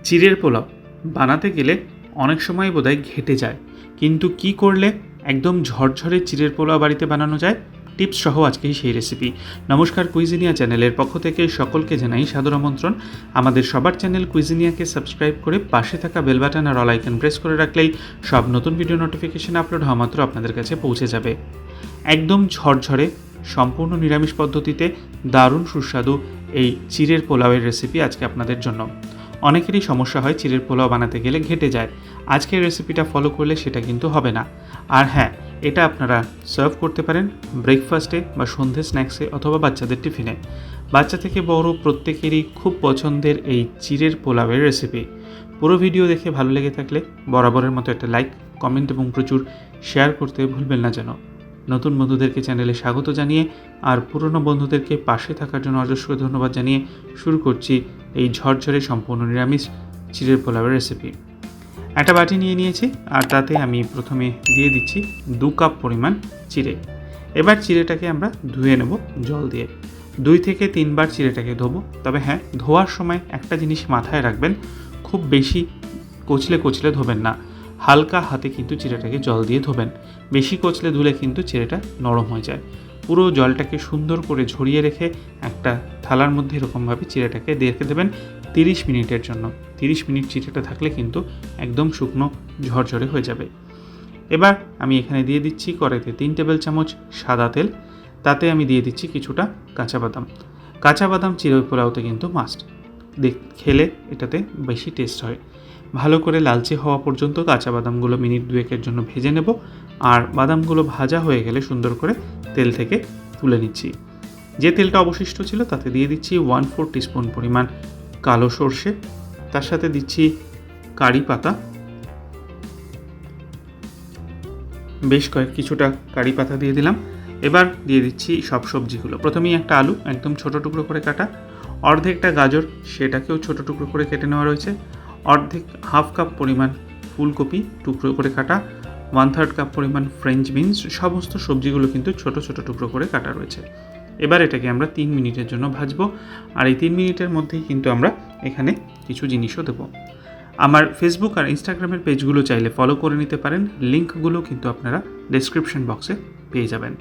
চিরের পোলাও বানাতে গেলে অনেক সময় বোধহয় ঘেটে যায়, কিন্তু কি করলে একদম ঝরঝরে চিরের পোলাও বাড়িতে বানানো যায় টিপস সহ আজকেই সেই রেসিপি। নমস্কার, কুইজিনিয়া চ্যানেলের পক্ষ থেকে সকলকে জানাই সাদর আমন্ত্রণ। আমাদের সবার চ্যানেল কুইজিনিয়াকে সাবস্ক্রাইব করে পাশে থাকা বেল বাটন আর অল আইকন প্রেস করে রাখলেই সব নতুন ভিডিও নোটিফিকেশন আপলোড হওয়া মাত্র আপনাদের কাছে পৌঁছে যাবে। একদম ঝরঝরে সম্পূর্ণ নিরামিষ পদ্ধতিতে দারুণ সুস্বাদু এই চিরের পোলাওয়ের রেসিপি আজকে আপনাদের জন্য। অনেকেরই সমস্যা হয় চিরের পোলাও বানাতে গেলে ঘেটে যায়। আজকের রেসিপিটা ফলো করলে সেটা কিন্তু হবে না। আর হ্যাঁ, এটা আপনারা সার্ভ করতে পারেন ব্রেকফাস্টে বা সন্ধ্যে স্ন্যাক্সে অথবা বাচ্চাদের টিফিনে। বাচ্চা থেকে বড় প্রত্যেকেরই খুব পছন্দের এই চিরের পোলাওয়ের রেসিপি। পুরো ভিডিও দেখে ভালো লেগে থাকলে বরাবরের মতো একটা লাইক, কমেন্ট এবং প্রচুর শেয়ার করতে ভুলবেন না যেন। নতুন বন্ধুদেরকে চ্যানেলে স্বাগত জানিয়ে আর পুরনো বন্ধুদেরকে পাশে থাকার জন্য অজস্র ধন্যবাদ জানিয়ে শুরু করছি এই ঝরঝরে সম্পূর্ণ নিরামিষ চিরের পোলাওয়ের রেসিপি। একটা বাটি নিয়ে নিয়েছি আর তাতে আমি প্রথমে দিয়ে দিচ্ছি 2 কাপ পরিমাণ চিড়ে। এবার চিড়েটাকে আমরা ধুয়ে নেব জল দিয়ে। 2 থেকে 3 বার চিড়েটাকে ধোবো। তবে হ্যাঁ, ধোয়ার সময় একটা জিনিস মাথায় রাখবেন, খুব বেশি কচলে কচলে ধোবেন না, হালকা হাতে কিন্তু চিড়েটাকে জল দিয়ে ধোবেন। বেশি কচলে ধুলে কিন্তু চিড়েটা নরম হয়ে যায়। পুরো জলটাকে সুন্দর করে ঝরিয়ে রেখে একটা থালার মধ্যে এরকমভাবে চিড়েটাকে রেখে দেবেন 30 মিনিটের জন্য। 30 মিনিট চিড়েটা থাকলে কিন্তু একদম শুকনো ঝরঝরে হয়ে যাবে। এবার আমি এখানে দিয়ে দিচ্ছি কড়াইতে 3 টেবিল চামচ সাদা তেল। তাতে আমি দিয়ে দিচ্ছি কিছুটা কাঁচা বাদাম। কাঁচা বাদাম চিড়ের পোলাওতে কিন্তু মাস্ট, খেলে এটাতে বেশি টেস্ট হয়। ভালো করে লালচে হওয়া পর্যন্ত কাঁচা বাদামগুলো মিনিট 2-এর জন্য ভেজে নেব। আর বাদামগুলো ভাজা হয়ে গেলে সুন্দর করে তেল থেকে তুলে নিচ্ছি। যে তেলটা অবশিষ্ট ছিল তাতে দিয়ে দিচ্ছি 1/4 টিস্পুন পরিমাণ কালো সর্ষে, তার সাথে দিচ্ছি কারি পাতা, বেশ কিছুটা কারি পাতা দিয়ে দিলাম। এবার দিয়ে দিচ্ছি সব সবজিগুলো। প্রথমেই একটা আলু একদম ছোটো টুকরো করে কাটা, অর্ধেকটা গাজর সেটাকেও ছোটো টুকরো করে কেটে নেওয়া রয়েছে, অর্ধেক হাফ কাপ পরিমাণ ফুলকপি টুকরো করে কাটা, 1/3 কাপ পরিমাণ ফ্রেঞ্চ বিনস। সমস্ত সবজিগুলো কিন্তু ছোটো ছোটো টুকরো করে কাটা রয়েছে। এবার এটাকে আমরা 3 মিনিটের জন্য ভাজবো। আর এই 3 মিনিটের মধ্যেই কিন্তু আমরা এখানে কিছু জিনিসও দেবো। আমার ফেসবুক আর ইনস্টাগ্রামের পেজগুলো চাইলে ফলো করে নিতে পারেন, লিঙ্কগুলো কিন্তু আপনারা ডেসক্রিপশন বক্সে পেয়ে যাবেন।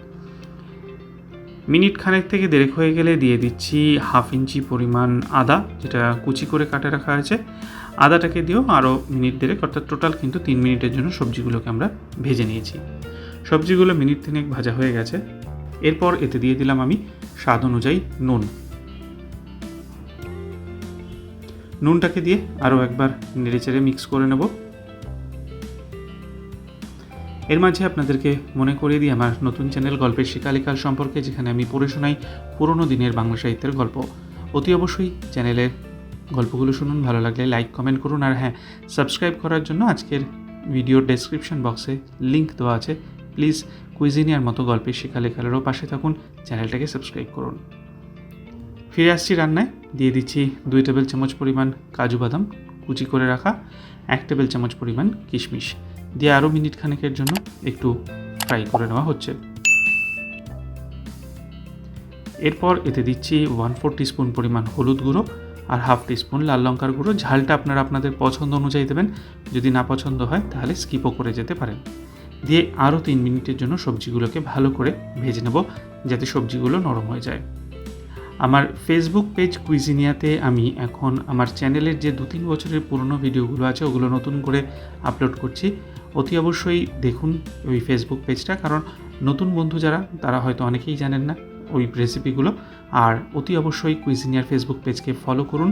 মিনিট খানেক থেকে দেড়েক হয়ে গেলে দিয়ে দিচ্ছি 1/2 ইঞ্চি পরিমাণ আদা, যেটা কুচি করে কাটে রাখা হয়েছে। আদাটাকে দিয়েও আরও মিনিট দেড়েক, অর্থাৎ টোটাল কিন্তু 3 মিনিটের জন্য সবজিগুলোকে আমরা ভেজে নিয়েছি। সবজিগুলো মিনিট 3 ভাজা হয়ে গেছে। এরপর এতে দিয়ে দিলাম আমি স্বাদ অনুযায়ী নুন। নুনটাকে দিয়ে আরও একবার নেড়েচেড়ে মিক্স করে নেব। এর মাঝে আপনাদেরকে মনে করিয়ে দিই আমার নতুন চ্যানেল গল্পের শিকালিকাল সম্পর্কে, যেখানে আমি পড়ে শোনাই পুরনো দিনের বাংলা সাহিত্যের গল্প। অতি অবশ্যই চ্যানেলের গল্পগুলো শুনুন, ভালো লাগলে লাইক কমেন্ট করুন। আর হ্যাঁ, সাবস্ক্রাইব করার জন্য আজকের ভিডিওর ডেসক্রিপশন বক্সে লিঙ্ক দেওয়া আছে। প্লিজ কুইজিনিয়ার মতো গল্পের শিকালিকালেরও পাশে থাকুন, চ্যানেলটাকে সাবস্ক্রাইব করুন। ফিরে আসছি রান্নায়। দিয়ে দিচ্ছি 2 টেবিল চামচ পরিমাণ কাজু বাদাম কুচি করে রাখা, 1 টেবিল চামচ পরিমাণ কিশমিশ দিয়ে আরও মিনিট খানেকের জন্য একটু ফ্রাই করে নেওয়া হচ্ছে। এরপর এতে দিচ্ছি 1/4 টিস্পুন পরিমাণ হলুদ গুঁড়ো আর 1/2 টিস্পুন লাল লঙ্কার গুঁড়ো। ঝালটা আপনারা আপনাদের পছন্দ অনুযায়ী দেবেন, যদি না পছন্দ হয় তাহলে স্কিপও করে যেতে পারেন। দিয়ে আরও 3 মিনিটের জন্য সবজিগুলোকে ভালো করে ভেজে নেব, যাতে সবজিগুলো নরম হয়ে যায়। আমার ফেসবুক পেজ কুইজিনিয়াতে আমি এখন আমার চ্যানেলের যে 2-3 বছরের পুরনো ভিডিওগুলো আছে ওগুলো নতুন করে আপলোড করছি। অতি অবশ্যই দেখুন ওই ফেসবুক পেজটা, কারণ নতুন বন্ধু যারা তারা হয়তো অনেকেই জানেন না ওই রেসিপিগুলো। আর অতি অবশ্যই কুইজিনিয়ার ফেসবুক পেজকে ফলো করুন,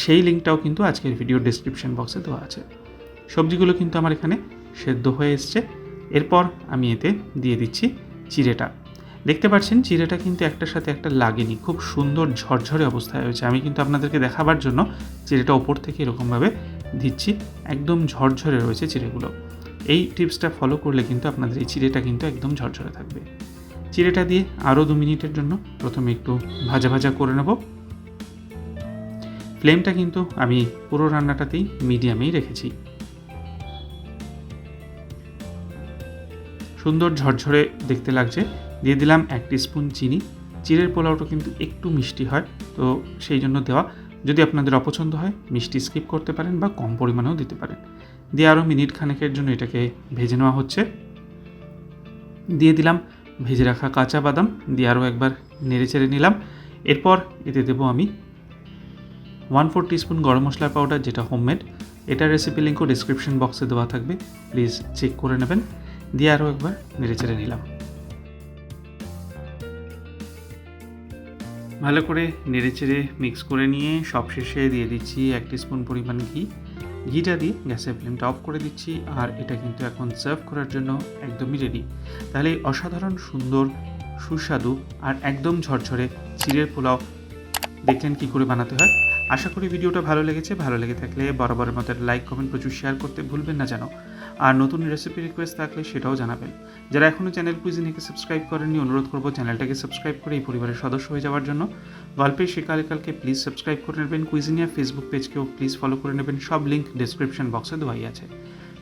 সেই লিঙ্কটাও কিন্তু আজকের ভিডিওর ডেসক্রিপশন বক্সে দেওয়া আছে। সবজিগুলো কিন্তু আমার এখানে সেদ্ধ হয়ে এসছে। এরপর আমি এতে দিয়ে দিচ্ছি চিড়েটা। দেখতে পাচ্ছেন চিড়েটা কিন্তু একটার সাথে একটা লাগেনি, খুব সুন্দর ঝরঝরে অবস্থায় হয়েছে। আমি কিন্তু আপনাদেরকে দেখাবার জন্য চিড়েটা ওপর থেকে এরকমভাবে দিচ্ছি, একদম ঝরঝরে রয়েছে চিড়েগুলো। এই টিপসটা ফলো করলে কিন্তু আপনাদের এই চিড়েটা কিন্তু একদম ঝরঝরে থাকবে। চিড়েটা দিয়ে আরও 2 মিনিটের জন্য প্রথমে একটু ভাজা ভাজা করে নেব। ফ্লেমটা কিন্তু আমি পুরো রান্নাটাতেই মিডিয়ামেই রেখেছি। সুন্দর ঝরঝরে দেখতে লাগছে। দিয়ে দিলাম 1 টিস্পুন চিনি। চিড়ের পোলাওটা কিন্তু একটু মিষ্টি হয়, তো সেই জন্য দেওয়া। যদি আপনাদের অপছন্দ হয় মিষ্টি স্কিপ করতে পারেন বা কম পরিমাণেও দিতে পারেন। দিয়ে আরও মিনিট খানেকের জন্য এটাকে ভেজে নেওয়া হচ্ছে। দিয়ে দিলাম ভেজে রাখা কাঁচা বাদাম, দিয়ে আরও একবার নেড়ে চেড়ে নিলাম। এরপর এতে দেবো আমি 1/4 টিস্পুন গরম মশলার পাউডার, যেটা হোমমেড। এটার রেসিপি লিঙ্কও ডিসক্রিপশন বক্সে দেওয়া থাকবে, প্লিজ চেক করে নেবেন। দিয়ে আরও একবার নেড়ে চেড়ে নিলাম। ভালো করে নেড়ে চেড়ে মিক্স করে নিয়ে সবশেষে দিয়ে দিচ্ছি 1 টিস্পুন পরিমাণ ঘি। ঘিটা দিয়ে গ্যাসের ফ্লেমটা অফ করে দিচ্ছি। আর এটা কিন্তু এখন সার্ভ করার জন্য একদমই রেডি। তাহলে অসাধারণ সুন্দর সুস্বাদু আর একদম ঝরঝরে চিড়ের পোলাও দেখলেন কী করে বানাতে হয়। আশা করি ভিডিওটা ভালো লেগেছে। ভালো লেগে থাকলে বরাবরের মতো লাইক কমেন্ট প্রচুর শেয়ার করতে ভুলবেন না যেন। আর নতুন রেসিপি রিকোয়েস্ট থাকলে সেটাও জানাবেন। যারা এখনও চ্যানেল কুইজিনিয়াকে সাবস্ক্রাইব করেননি, অনুরোধ করবো চ্যানেলটাকে সাবস্ক্রাইব করে এই পরিবারের সদস্য হয়ে যাওয়ার জন্য। গল্পের শেখালেকালকে প্লিজ সাবস্ক্রাইব করে নেবেন। কুইজিনিয়া ফেসবুক পেজকেও প্লিজ ফলো করে নেবেন। সব লিঙ্ক ডিসক্রিপশন বক্সে দেওয়াই আছে।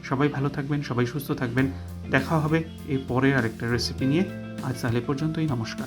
সবাই ভালো থাকবেন, সবাই সুস্থ থাকবেন। দেখা হবে এই পরের আরেকটা রেসিপি নিয়ে। আজ তাহলে পর্যন্তই, নমস্কার।